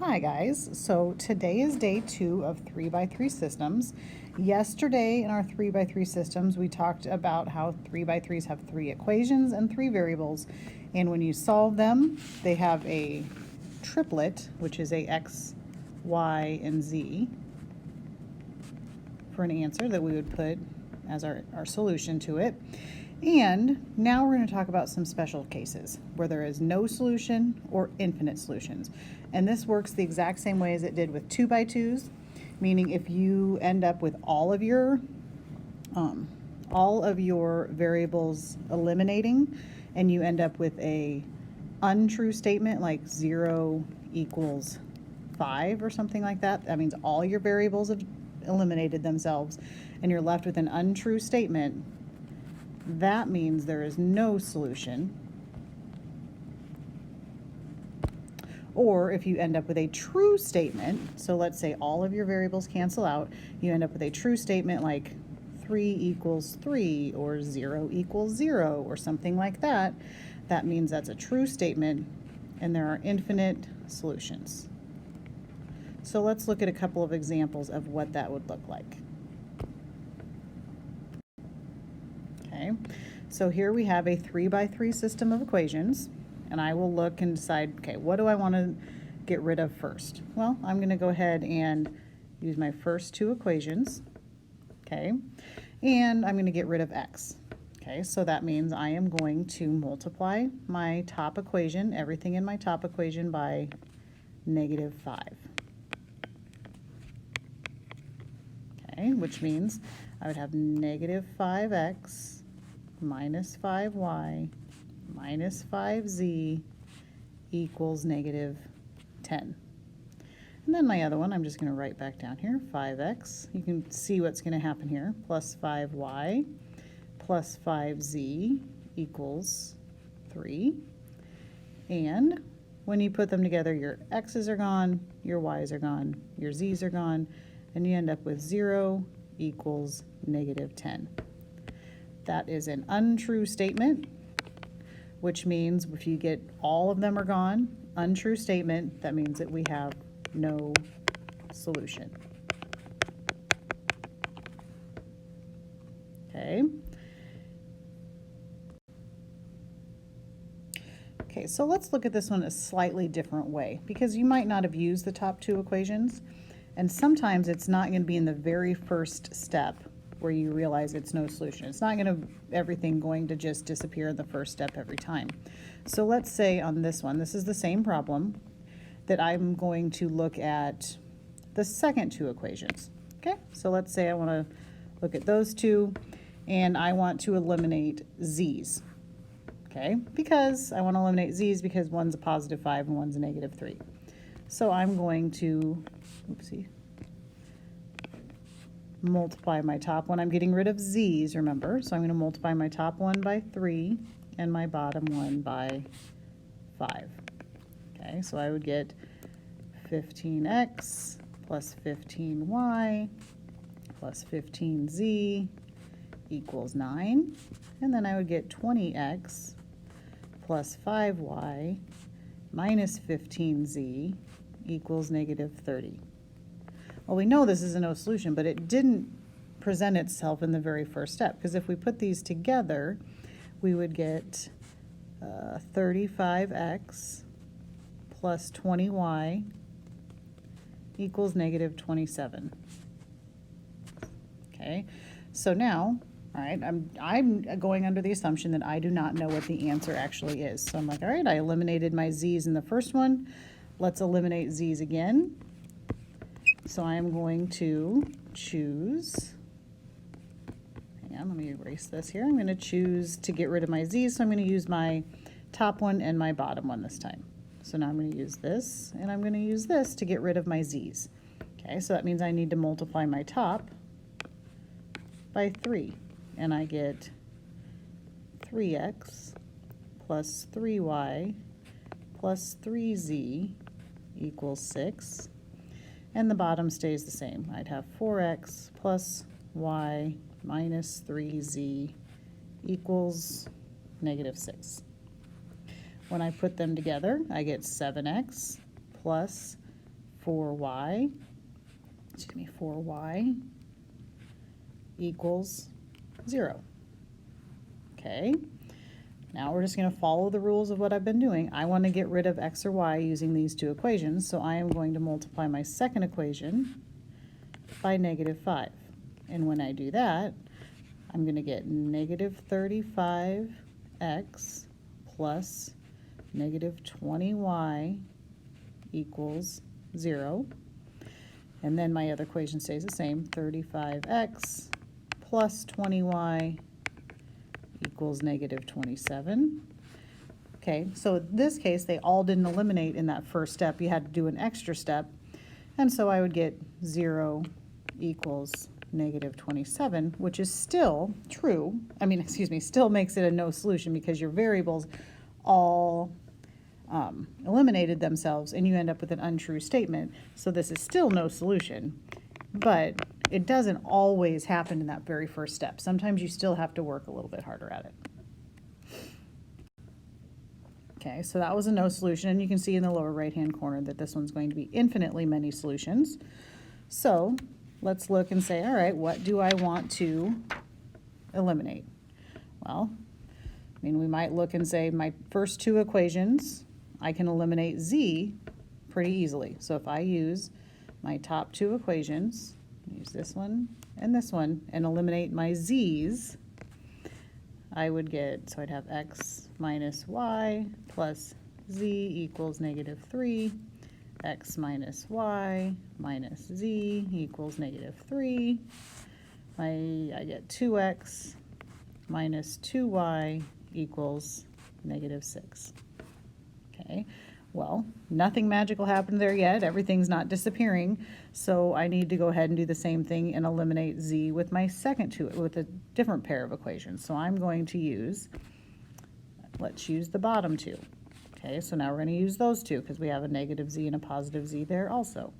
Hi guys, so today is day 2 of 3x3 systems. Yesterday in our 3x3 systems we talked about how 3x3s have 3 equations and 3 variables, and when you solve them they have a triplet, which is a x, y, and z for an answer that we would put as our solution to it. And now we're going to talk about some special cases where there is no solution or infinite solutions. And this works the exact same way as it did with 2x2s, meaning if you end up with all of your variables eliminating and you end up with a untrue statement like 0 equals 5 or something like that, that means all your variables have eliminated themselves and you're left with an untrue statement. That means there is no solution. Or if you end up with a true statement, so let's say all of your variables cancel out, you end up with a true statement like 3 equals 3 or 0 equals 0 or something like that, that means that's a true statement and there are infinite solutions. So let's look at a couple of examples of what that would look like. Okay, so here we have a 3x3 system of equations, and I will look and decide, okay, what do I want to get rid of first? Well, I'm going to go ahead and use my first 2 equations, okay, and I'm going to get rid of x. Okay, so that means I am going to multiply my top equation, everything in my top equation, by -5. Okay, which means I would have -5x minus 5y minus 5z equals -10. And then my other one, I'm just going to write back down here, 5x. You can see what's going to happen here, plus 5y plus 5z equals 3. And when you put them together, your x's are gone, your y's are gone, your z's are gone, and you end up with 0 equals -10. That is an untrue statement, which means if you get all of them are gone, untrue statement, that means that we have no solution. Okay. Okay, so let's look at this one a slightly different way, because you might not have used the top 2 equations, and sometimes it's not going to be in the very first step where you realize it's no solution. It's not everything going to just disappear in the first step every time. So let's say on this one, this is the same problem, that I'm going to look at the second 2 equations. Okay, so let's say I want to look at those 2 and I want to eliminate z's. Okay, because I want to eliminate z's because one's a +5 and one's a -3. So I'm going to, multiply my top one. I'm getting rid of z's, remember, so I'm going to multiply my top one by 3 and my bottom one by 5. Okay, so I would get 15x plus 15y plus 15z equals 9, and then I would get 20x plus 5y minus 15z equals -30. Well, we know this is a no solution, but it didn't present itself in the very first step, because if we put these together, we would get 35x plus 20y equals -27. Okay, so now, all right, I'm going under the assumption that I do not know what the answer actually is. So I'm like, all right, I eliminated my z's in the first one. Let's eliminate z's again. So I'm going to choose, hang on, let me erase this here. I'm going to choose to get rid of my z's, so I'm going to use my top one and my bottom one this time. So now I'm going to use this, and I'm going to use this to get rid of my z's. Okay, so that means I need to multiply my top by 3, and I get 3x plus 3y plus 3z equals 6. And the bottom stays the same. I'd have 4x plus y minus 3z equals -6. When I put them together, I get 7x plus 4y, 4y equals 0. Okay, now we're just going to follow the rules of what I've been doing. I want to get rid of x or y using these two equations, so I am going to multiply my second equation by -5. And when I do that, I'm going to get -35x plus -20y equals 0. And then my other equation stays the same, 35x plus 20y equals -27. Okay, so in this case, they all didn't eliminate in that first step. You had to do an extra step. And so I would get 0 equals -27, which is still true. I mean, excuse me, still makes it a no solution because your variables all eliminated themselves and you end up with an untrue statement. So this is still no solution, but it doesn't always happen in that very first step. Sometimes you still have to work a little bit harder at it. Okay, so that was a no solution, and you can see in the lower right-hand corner that this one's going to be infinitely many solutions. So let's look and say, all right, what do I want to eliminate? Well, I mean, we might look and say my first two equations, I can eliminate z pretty easily. So if I use my top two equations, use this one, and eliminate my z's, I would get, so I'd have x minus y plus z equals -3, x minus y minus z equals -3. I get 2x minus 2y equals -6. Okay, well, nothing magical happened there yet. Everything's not disappearing. So I need to go ahead and do the same thing and eliminate z with my second two, with a different pair of equations. So I'm going to use, let's use the bottom two. Okay, so now we're going to use those two because we have a -z and a positive z there also.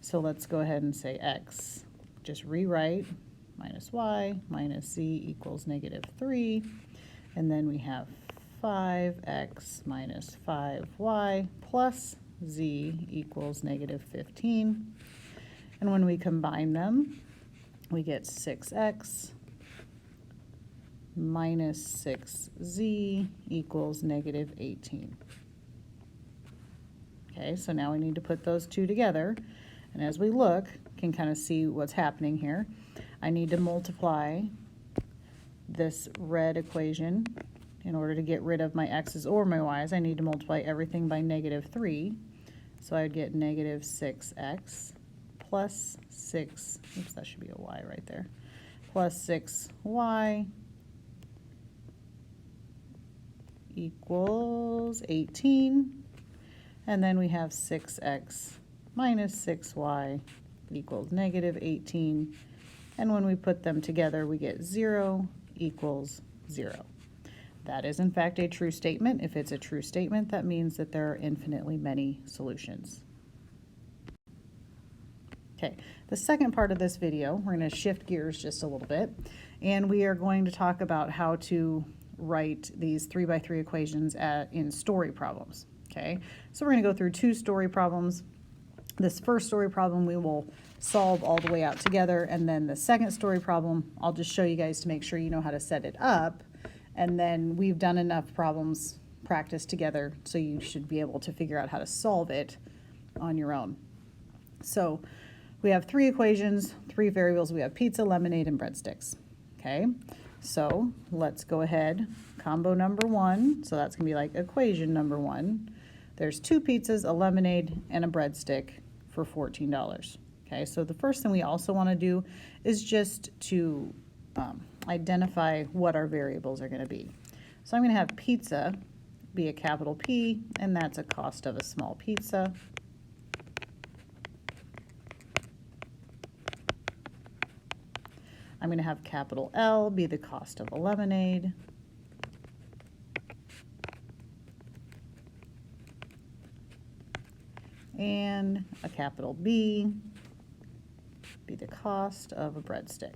So let's go ahead and say x, just rewrite, minus y minus z equals -3. And then we have 5x minus 5y plus z equals -15. And when we combine them, we get 6x minus 6z equals -18. Okay, so now we need to put those two together. And as we look, can kind of see what's happening here. I need to multiply this red equation. In order to get rid of my x's or my y's, I need to multiply everything by -3. So I would get -6x plus 6, oops, that should be a y right there, plus 6y equals 18. And then we have 6x minus 6y equals -18. And when we put them together, we get 0 equals 0. That is, in fact, a true statement. If it's a true statement, that means that there are infinitely many solutions. Okay, the second part of this video, we're going to shift gears just a little bit, and we are going to talk about how to write these 3x3 equations in story problems. Okay, so we're going to go through two story problems. This first story problem we will solve all the way out together, and then the second story problem, I'll just show you guys to make sure you know how to set it up. And then we've done enough problems practice together, so you should be able to figure out how to solve it on your own. So we have three equations, three variables. We have pizza, lemonade, and breadsticks. Okay, so let's go ahead. Combo number one, so that's going to be like equation number one. There's two pizzas, a lemonade, and a breadstick for $14. Okay, so the first thing we also want to do is just to identify what our variables are going to be. So I'm going to have pizza be a capital P, and that's a cost of a small pizza. I'm going to have capital L be the cost of a lemonade. And a capital B be the cost of a breadstick.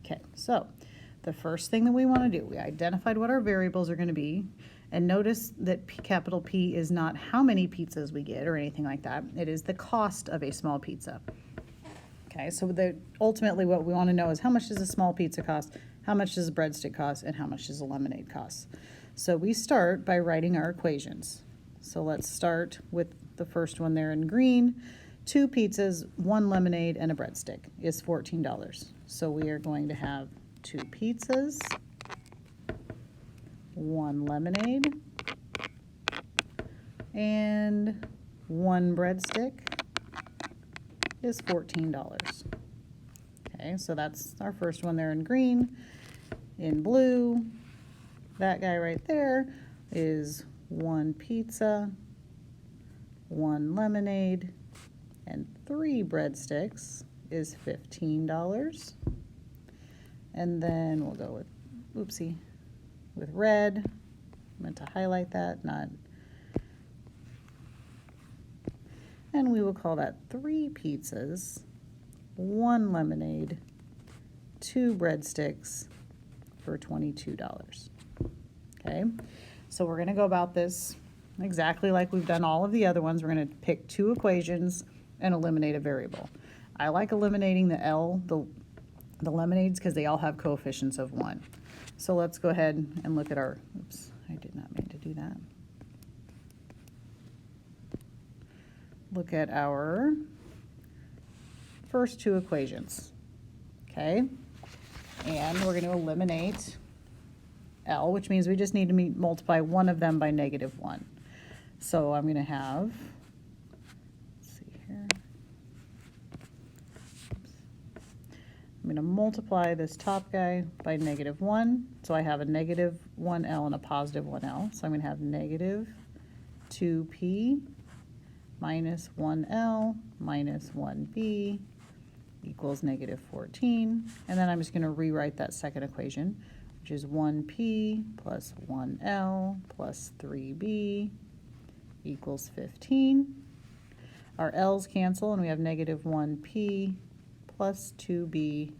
Okay, so the first thing that we want to do, we identified what our variables are going to be, and notice that capital P is not how many pizzas we get or anything like that. It is the cost of a small pizza. Okay, so ultimately what we want to know is how much does a small pizza cost, how much does a breadstick cost, and how much does a lemonade cost. So we start by writing our equations. So let's start with the first one there in green. 2 pizzas, 1 lemonade, and a breadstick is $14. So we are going to have 2 pizzas, 1 lemonade, and 1 breadstick is $14. Okay, so that's our first one there in green. In blue, that guy right there is 1 pizza, 1 lemonade, and 3 breadsticks is $15. And then we'll go with, oopsie, with red. I meant to highlight that, not. And we will call that 3 pizzas, 1 lemonade, 2 breadsticks for $22. Okay, so we're going to go about this exactly like we've done all of the other ones. We're going to pick 2 equations and eliminate a variable. I like eliminating the lemonades because they all have coefficients of 1. So let's go ahead and look at our, oops, I did not mean to do that. Look at our first 2 equations, okay? And we're going to eliminate L, which means we just need to multiply one of them by -1. So I'm going to have, let's see here. I'm going to multiply this top guy by -1. So I have a -1L and a +1L. So I'm going to have -2P minus 1L minus 1B equals -14. And then I'm just going to rewrite that second equation, which is 1P plus 1L plus 3B equals 15. Our L's cancel, and we have -1P plus 2B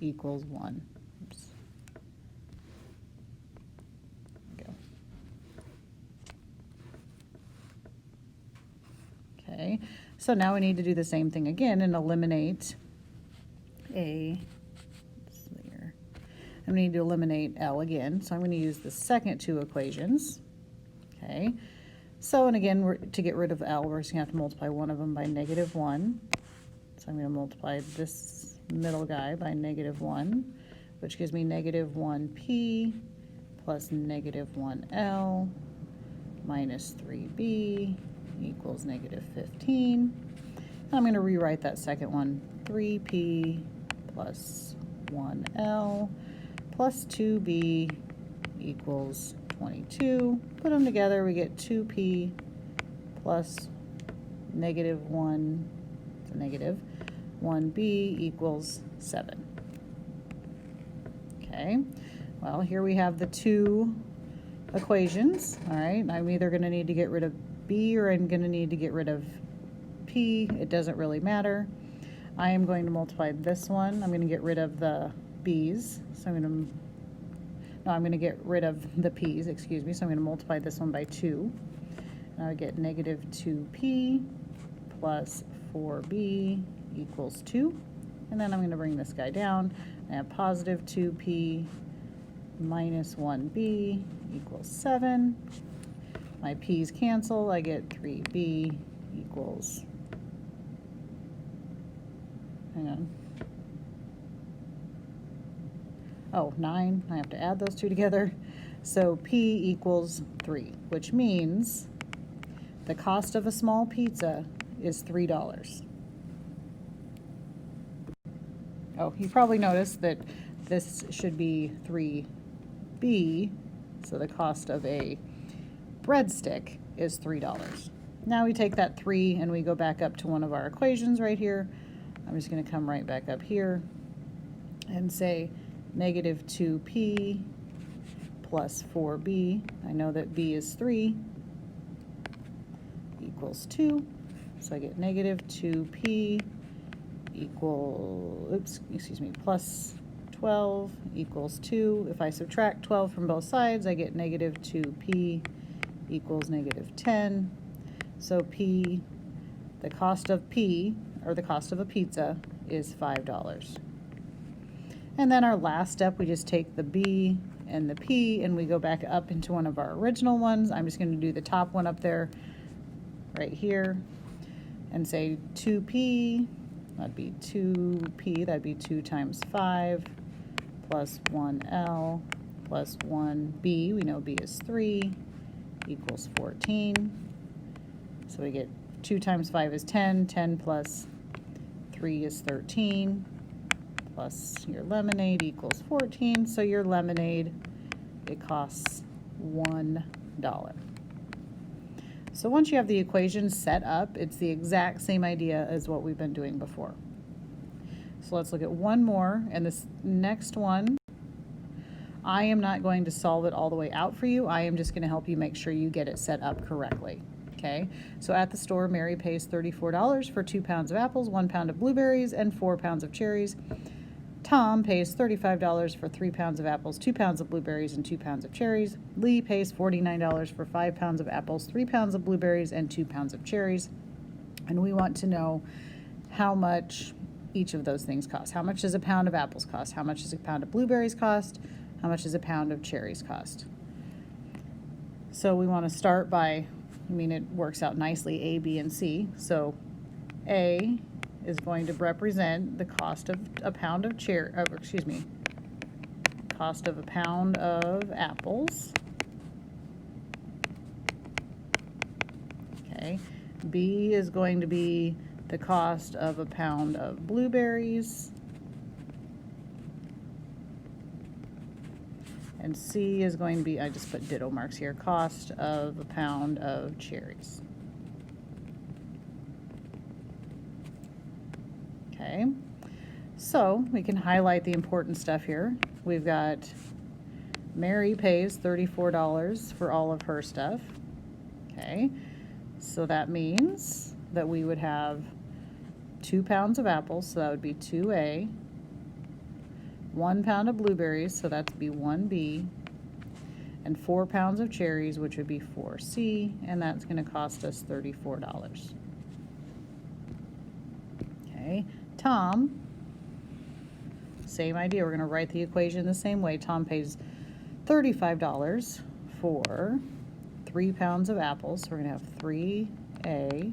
equals 1. Oops. There we go. Okay, so now we need to do the same thing again and eliminate I'm going to need to eliminate L again, so I'm going to use the second 2 equations. Okay, so and again, to get rid of L, we're just going to have to multiply one of them by -1. So I'm going to multiply this middle guy by -1, which gives me -1P plus -1L minus 3B equals -15. I'm going to rewrite that second one, 3P plus 1L plus 2B equals 22. Put them together, we get 2P plus -1B equals 7. Okay, well, here we have the 2 equations. All right, I'm either going to need to get rid of B or I'm going to need to get rid of P. It doesn't really matter. I am going to multiply this one. I'm going to get rid of the B's. So I'm going to get rid of the P's, excuse me. So I'm going to multiply this one by 2. And I would get -2P plus 4B equals 2. And then I'm going to bring this guy down. I have +2P minus 1B equals 7. My P's cancel. I get 3B equals, hang on, oh, 9. I have to add those 2 together. So P equals 3, which means the cost of a small pizza is $3. Oh, you probably noticed that this should be 3B, so the cost of a breadstick is $3. Now we take that 3 and we go back up to one of our equations right here. I'm just going to come right back up here and say -2P plus 4B. I know that B is 3 equals 2. So I get -2P plus 12 equals 2. If I subtract 12 from both sides, I get negative 2p equals negative 10. So p, the cost of p, or the cost of a pizza, is $5. And then our last step, we just take the b and the p and we go back up into one of our original ones. I'm just going to do the top one up there right here and say 2p, that'd be 2p, that'd be 2 times 5 plus 1l plus 1b, we know b is 3, equals 14. So we get 2 times 5 is 10, 10 plus 3 is 13, plus your lemonade equals 14. So your lemonade, it costs $1. So once you have the equation set up, it's the exact same idea as what we've been doing before. So let's look at one more, and this next one, I am not going to solve it all the way out for you. I am just going to help you make sure you get it set up correctly. Okay, so at the store, Mary pays $34 for 2 pounds of apples, 1 pound of blueberries, and 4 pounds of cherries. Tom pays $35 for 3 pounds of apples, 2 pounds of blueberries, and 2 pounds of cherries. Lee pays $49 for 5 pounds of apples, 3 pounds of blueberries, and 2 pounds of cherries. And we want to know how much each of those things cost. How much does a pound of apples cost? How much does a pound of blueberries cost? How much does a pound of cherries cost? So we want to start by, it works out nicely, A, B, and C. So A is going to represent the cost of a pound of cost of a pound of apples. Okay. B is going to be the cost of a pound of blueberries. And C is going to be, I just put ditto marks here, cost of a pound of cherries. Okay, so we can highlight the important stuff here. We've got Mary pays $34 for all of her stuff. Okay, so that means that we would have 2 pounds of apples, so that would be 2A, 1 pound of blueberries, so that'd be 1B, and 4 pounds of cherries, which would be 4C, and that's going to cost us $34. Okay, Tom, same idea. We're going to write the equation the same way. Tom pays $35 for 3 pounds of apples. So we're going to have 3A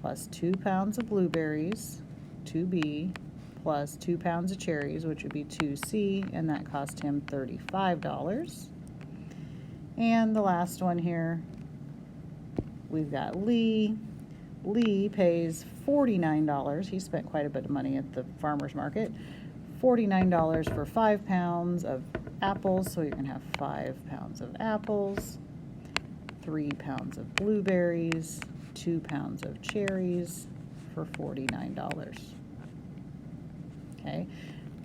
plus 2 pounds of blueberries, 2B, plus 2 pounds of cherries, which would be 2C, and that cost him $35. And the last one here, we've got Lee. Lee pays $49. He spent quite a bit of money at the farmer's market. $49 for 5 pounds of apples, so you're going to have 5 pounds of apples, 3 pounds of blueberries, 2 pounds of cherries for $49. Okay,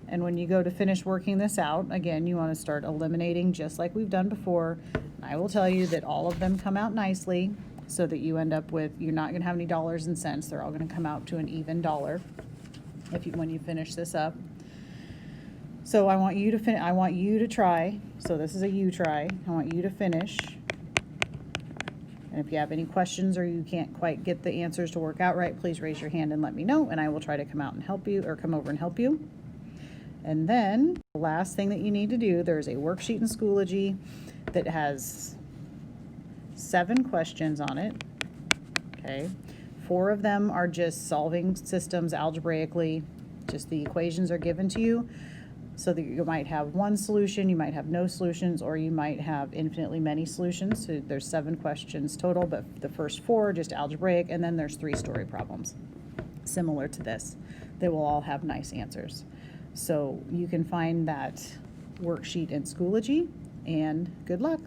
and when you go to finish working this out, again, you want to start eliminating just like we've done before. I will tell you that all of them come out nicely so that you end up with, you're not going to have any dollars and cents. They're all going to come out to an even dollar when you finish this up. So I want you to try. So this is a you try. I want you to finish. And if you have any questions or you can't quite get the answers to work out right, please raise your hand and let me know, and I will try to come out and help you, or come over and help you. And then the last thing that you need to do, there's a worksheet in Schoology that has 7 questions on it. Okay, 4 of them are just solving systems algebraically. Just the equations are given to you, so that you might have one solution, you might have no solutions, or you might have infinitely many solutions. So there's 7 questions total, but the first 4 are just algebraic, and then there's 3 story problems similar to this. They will all have nice answers. So you can find that worksheet in Schoology, and good luck.